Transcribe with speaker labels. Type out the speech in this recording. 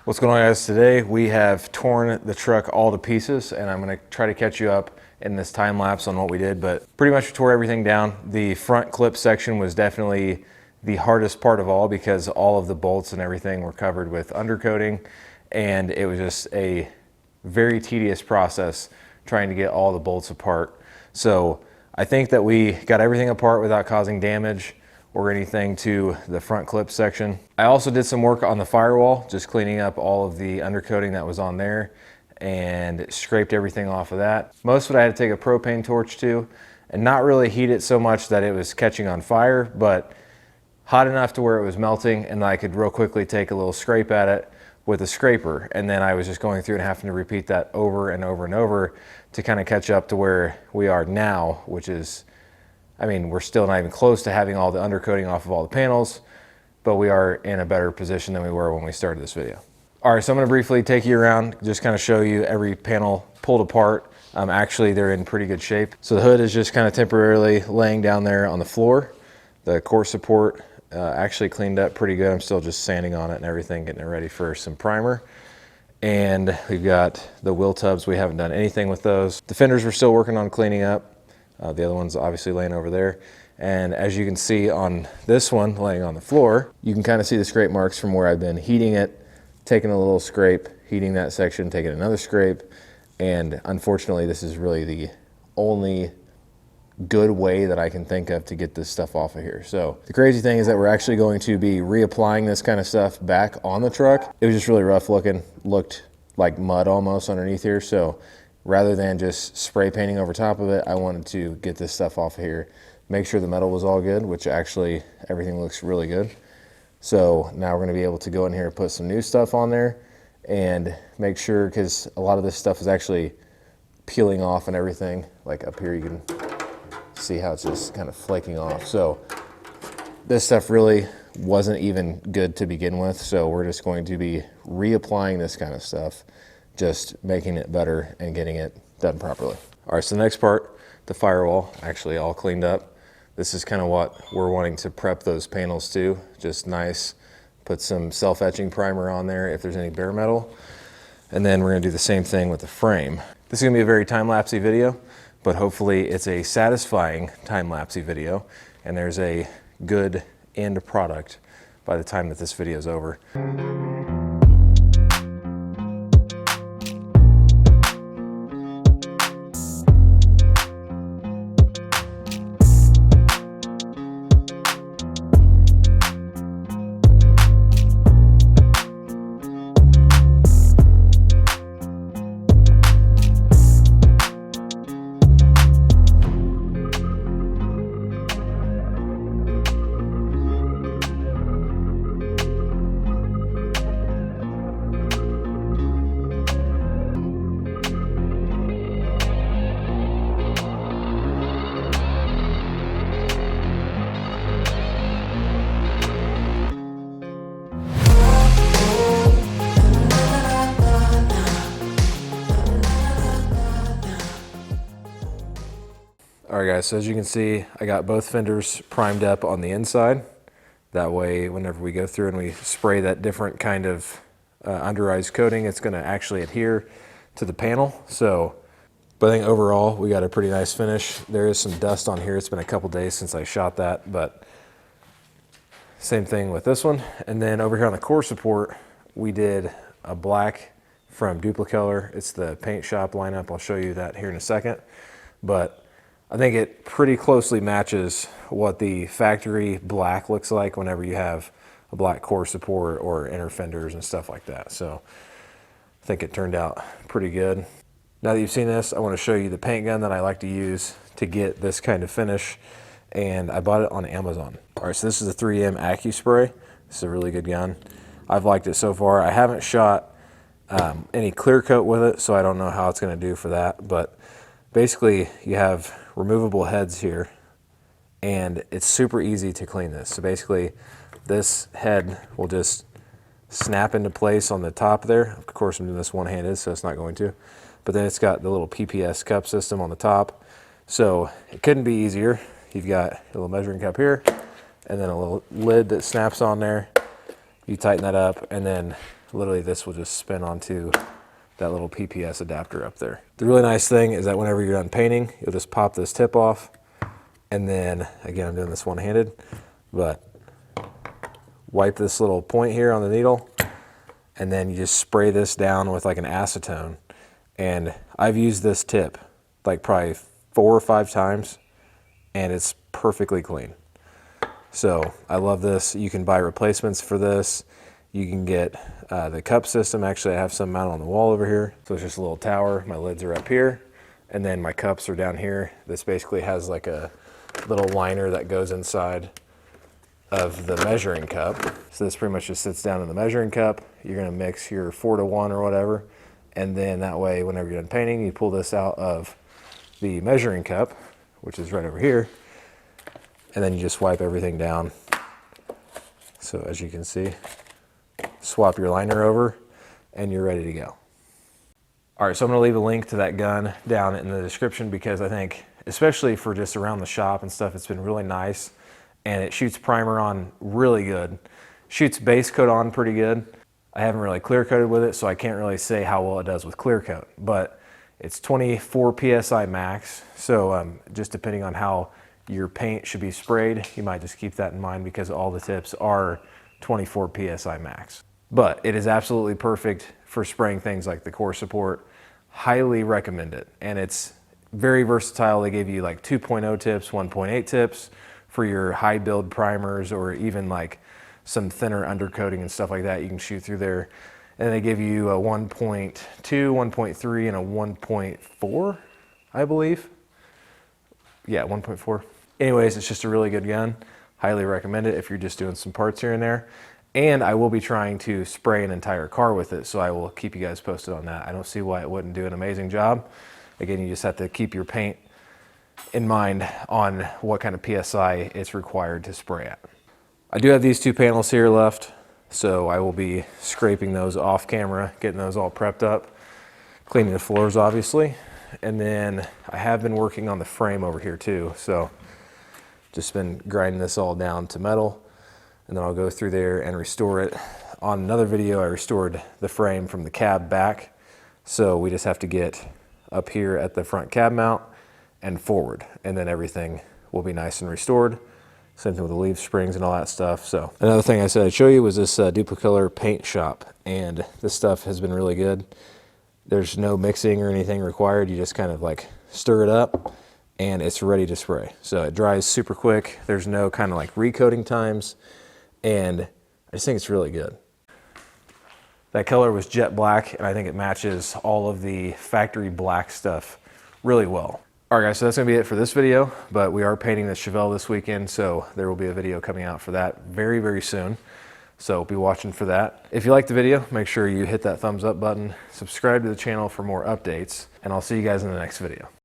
Speaker 1: What's going on, guys? Today we have torn the truck all to pieces, and I'm going to try to catch you up in this time lapse on what we did, but pretty much we tore everything down. The front clip section was definitely the hardest part of all because all of the bolts and everything were covered with undercoating, and it was just a very tedious process trying to get all the bolts apart. So I think that we got everything apart without causing damage or anything to the front clip section. I also did some work on the firewall, just cleaning up all of the undercoating that was on there and scraped everything off of that. Most of it I had to take a propane torch to and not really heat it so much that it was catching on fire, but hot enough to where it was melting, and I could real quickly take a little scrape at it with a scraper. And then I was just going through and having to repeat that over and over and over to kind of catch up to where we are now, which is, I mean, we're still not even close to having all the undercoating off of all the panels, but we are in a better position than we were when we started this video. All right, so I'm gonna briefly take you around, just kind of show you every panel pulled apart. Actually, they're in pretty good shape. So the hood is just kind of temporarily laying down there on the floor. The core support actually cleaned up pretty good. I'm still just sanding on it and everything, getting it ready for some primer. And we've got the wheel tubs. We haven't done anything with those. The fenders we're still working on cleaning up. The other one's obviously laying over there. And as you can see on this one laying on the floor, you can kind of see the scrape marks from where I've been heating it, taking a little scrape, heating that section, taking another scrape. And unfortunately, this is really the only good way that I can think of to get this stuff off of here. So the crazy thing is that we're actually going to be reapplying this kind of stuff back on the truck. It was just really rough looking, looked like mud almost underneath here. So rather than just spray painting over top of it, I wanted to get this stuff off of here, make sure the metal was all good, which actually everything looks really good. So now we're gonna be able to go in here and put some new stuff on there and make sure, because a lot of this stuff is actually peeling off and everything. Like up here, you can see how it's just kind of flaking off. So this stuff really wasn't even good to begin with. So we're just going to be reapplying this kind of stuff, just making it better and getting it done properly. All right, so the next part, the firewall, actually all cleaned up. This is kind of what we're wanting to prep those panels to, just nice. Put some self-etching primer on there if there's any bare metal. And then we're gonna do the same thing with the frame. This is gonna be a very time-lapsey video, but hopefully it's a satisfying time-lapsey video, and there's a good end product by the time that this video is over. All right, guys, so as you can see, I got both fenders primed up on the inside. That way, whenever we go through and we spray that different kind of under-eyes coating, it's gonna actually adhere to the panel. So, but I think overall, we got a pretty nice finish. There is some dust on here. It's been a couple days since I shot that, but same thing with this one. And then over here on the core support, we did a black from Duplicolor. It's the paint shop lineup. I'll show you that here in a second. But I think it pretty closely matches what the factory black looks like whenever you have a black core support or inner fenders and stuff like that. So I think it turned out pretty good. Now that you've seen this, I want to show you the paint gun that I like to use to get this kind of finish, and I bought it on Amazon. All right, so this is the 3M Accuspray. This is a really good gun. I've liked it so far. I haven't shot any clear coat with it, so I don't know how it's going to do for that, but basically you have removable heads here, and it's super easy to clean this. So basically this head will just snap into place on the top there. Of course, I'm doing this one-handed, so it's not going to. But then it's got the little PPS cup system on the top. So it couldn't be easier. You've got a little measuring cup here, and then a little lid that snaps on there. You tighten that up, and then literally this will just spin onto that little PPS adapter up there. The really nice thing is that whenever you're done painting, you'll just pop this tip off, and then, again, I'm doing this one-handed, but wipe this little point here on the needle, and then you just spray this down with like an acetone. And I've used this tip like probably 4 or 5 times, and it's perfectly clean. So I love this. You can buy replacements for this. You can get the cup system. Actually, I have some mounted on the wall over here. So it's just a little tower. My lids are up here, and then my cups are down here. This basically has like a little liner that goes inside of the measuring cup. So this pretty much just sits down in the measuring cup. You're gonna mix your 4-to-1 or whatever, and then that way, whenever you're done painting, you pull this out of the measuring cup, which is right over here, and then you just wipe everything down. So as you can see, swap your liner over, and you're ready to go. All right, so I'm gonna leave a link to that gun down in the description, because I think, especially for just around the shop and stuff, it's been really nice. And it shoots primer on really good. Shoots base coat on pretty good. I haven't really clear coated with it, so I can't really say how well it does with clear coat, but it's 24 PSI max. So just depending on how your paint should be sprayed, you might just keep that in mind, because all the tips are 24 PSI max. But it is absolutely perfect for spraying things like the core support. Highly recommend it. And it's very versatile. They give you like 2.0 tips, 1.8 tips for your high build primers, or even like some thinner undercoating and stuff like that. You can shoot through there. And they give you a 1.2, 1.3, and a 1.4, I believe. Yeah, 1.4. Anyways, it's just a really good gun. Highly recommend it if you're just doing some parts here and there. And I will be trying to spray an entire car with it, so I will keep you guys posted on that. I don't see why it wouldn't do an amazing job. Again, you just have to keep your paint in mind on what kind of PSI it's required to spray at. I do have these 2 panels here left, so I will be scraping those off camera, getting those all prepped up, cleaning the floors obviously, and then I have been working on the frame over here too, so just been grinding this all down to metal, and then I'll go through there and restore it. On another video, I restored the frame from the cab back, so we just have to get up here at the front cab mount and forward, and then everything will be nice and restored. Same thing with the leaf springs and all that stuff. So another thing I said I'd show you was this Duplicolor paint shop, and this stuff has been really good. There's no mixing or anything required. You just kind of like stir it up, and it's ready to spray. So it dries super quick. There's no kind of like recoating times, and I just think it's really good. That color was jet black, and I think it matches all of the factory black stuff really well. All right guys, so that's gonna be it for this video, but we are painting the Chevelle this weekend, so there will be a video coming out for that very, very soon. So be watching for that. If you liked the video, make sure you hit that thumbs up button, subscribe to the channel for more updates, and I'll see you guys in the next video.